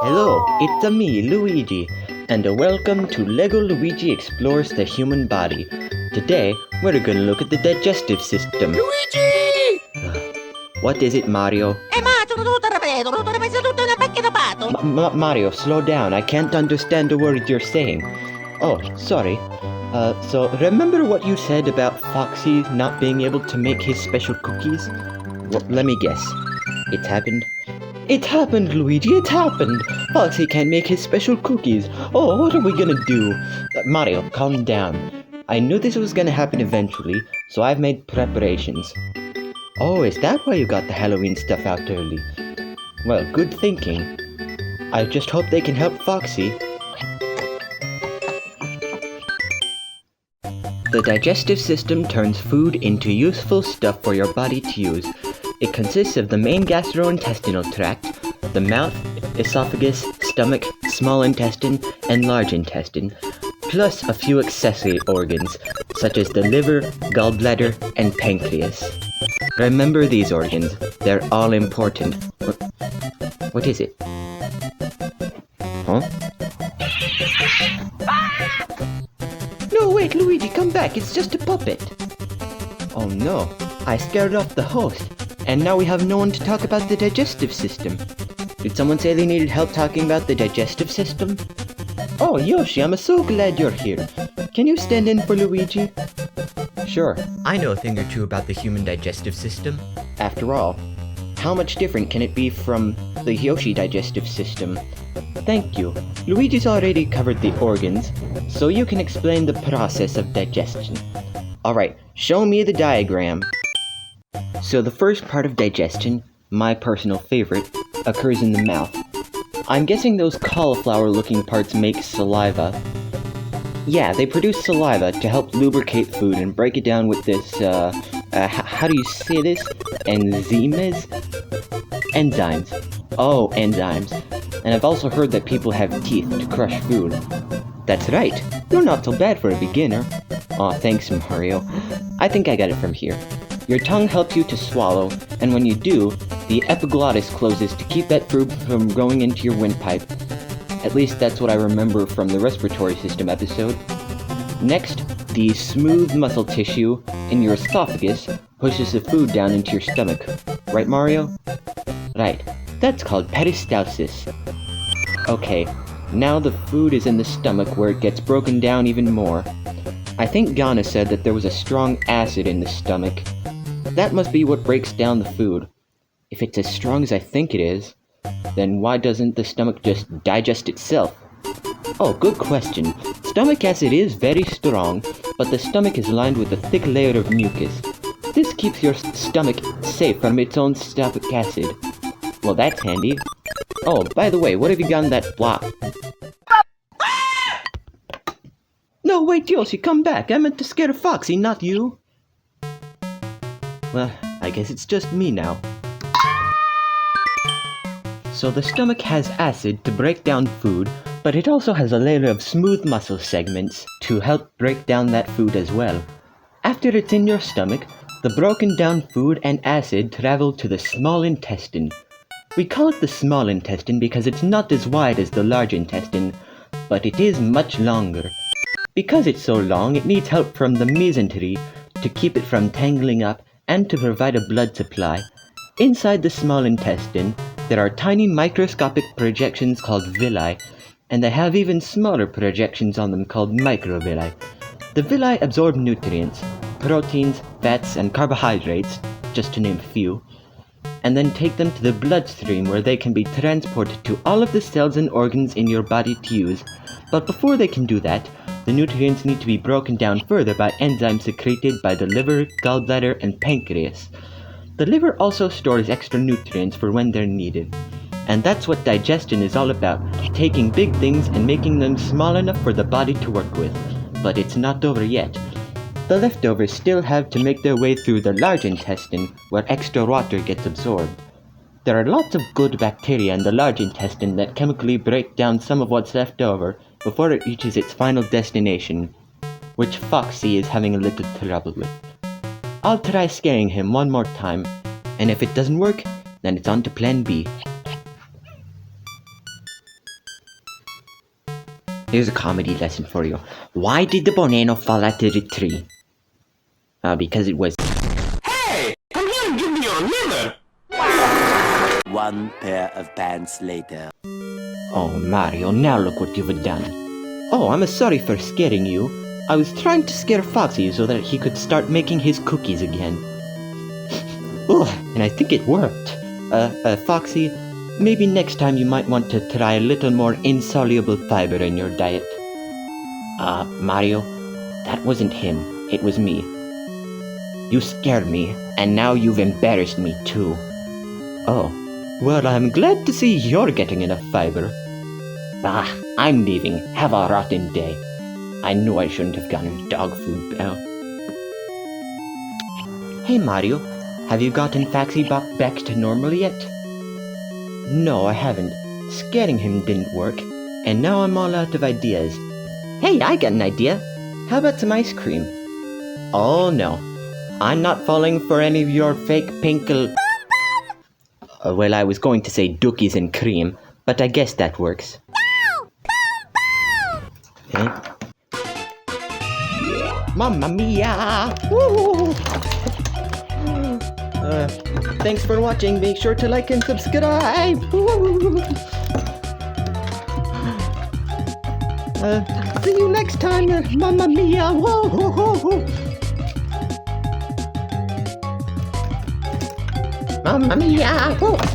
Hello, it's me, Luigi, and welcome to LEGO Luigi Explores the Human Body. Today, we're gonna look at the digestive system. Luigi! What is it, Mario? Mario, slow down. I can't understand a word you're saying. Oh, sorry. So remember what you said about Foxy not being able to make his special cookies? Well, let me guess. It's happened? It happened, Luigi, it happened! Foxy can't make his special cookies. Oh, what are we gonna do? Mario, calm down. I knew this was gonna happen eventually, so I've made preparations. Oh, is that why you got the Halloween stuff out early? Well, good thinking. I just hope they can help Foxy. The digestive system turns food into useful stuff for your body to use. It consists of the main gastrointestinal tract, the mouth, esophagus, stomach, small intestine, and large intestine, plus a few accessory organs, such as the liver, gallbladder, and pancreas. Remember these organs, they're all important. What is it? Huh? No, wait, Luigi, come back, it's just a puppet. Oh no, I scared off the host, and now we have no one to talk about the digestive system. Did someone say they needed help talking about the digestive system? Oh, Yoshi, I'm so glad you're here. Can you stand in for Luigi? Sure, I know a thing or two about the human digestive system. After all, how much different can it be from the Yoshi digestive system? Thank you. Luigi's already covered the organs, so you can explain the process of digestion. Alright, show me the diagram. So the first part of digestion, my personal favorite, occurs in the mouth. I'm guessing those cauliflower-looking parts make saliva. Yeah, they produce saliva to help lubricate food and break it down with this, how do you say this? Enzymes? Enzymes. Oh, enzymes. And I've also heard that people have teeth to crush food. That's right, you're not so bad for a beginner. Aw, thanks, Mario. I think I got it from here. Your tongue helps you to swallow, and when you do, the epiglottis closes to keep that food from going into your windpipe. At least that's what I remember from the respiratory system episode. Next, the smooth muscle tissue in your esophagus pushes the food down into your stomach. Right, Mario? Right. That's called peristalsis. Okay, now the food is in the stomach where it gets broken down even more. I think Ghana said that there was a strong acid in the stomach. That must be what breaks down the food. If it's as strong as I think it is, then why doesn't the stomach just digest itself? Oh, good question. Stomach acid is very strong, but the stomach is lined with a thick layer of mucus. This keeps your stomach safe from its own stomach acid. Well, that's handy. Oh, by the way, what have you got in that block? No, wait, Yoshi, come back. I meant to scare Foxy, not you. Well, I guess it's just me now. So the stomach has acid to break down food, but it also has a layer of smooth muscle segments to help break down that food as well. After it's in your stomach, the broken down food and acid travel to the small intestine. We call it the small intestine because it's not as wide as the large intestine, but it is much longer. Because it's so long, it needs help from the mesentery to keep it from tangling up and to provide a blood supply. Inside the small intestine, there are tiny microscopic projections called villi, and they have even smaller projections on them called microvilli. The villi absorb nutrients, proteins, fats, and carbohydrates, just to name a few, and then take them to the bloodstream where they can be transported to all of the cells and organs in your body to use. But before they can do that, the nutrients need to be broken down further by enzymes secreted by the liver, gallbladder, and pancreas. The liver also stores extra nutrients for when they're needed. And that's what digestion is all about, taking big things and making them small enough for the body to work with. But it's not over yet. The leftovers still have to make their way through the large intestine, where extra water gets absorbed. There are lots of good bacteria in the large intestine that chemically break down some of what's left over before it reaches its final destination, which Foxy is having a little trouble with. I'll try scaring him one more time, and if it doesn't work, then it's on to plan B. Here's a comedy lesson for you. Why did the banana fall out of the tree? Because it was... Hey! Come here and give me your liver! One pair of pants later. Oh, Mario, now look what you've done. Oh, I'm sorry for scaring you. I was trying to scare Foxy so that he could start making his cookies again. Oh, and I think it worked. Foxy, maybe next time you might want to try a little more insoluble fiber in your diet. Mario, that wasn't him. It was me. You scared me, and now you've embarrassed me too. Oh, well, I'm glad to see you're getting enough fiber. I'm leaving. Have a rotten day. I knew I shouldn't have gotten dog food, Belle. Hey, Mario. Have you gotten Foxy back to normal yet? No, I haven't. Scaring him didn't work, and now I'm all out of ideas. Hey, I got an idea. How about some ice cream? Oh, no. I'm not falling for any of your fake pinkle... well, I was going to say dookies and cream, but I guess that works. Mamma mia! Woo! Thanks for watching. Make sure to like and subscribe. See you next time. Mamma mia! Whoa! Mamma mia! Whoa.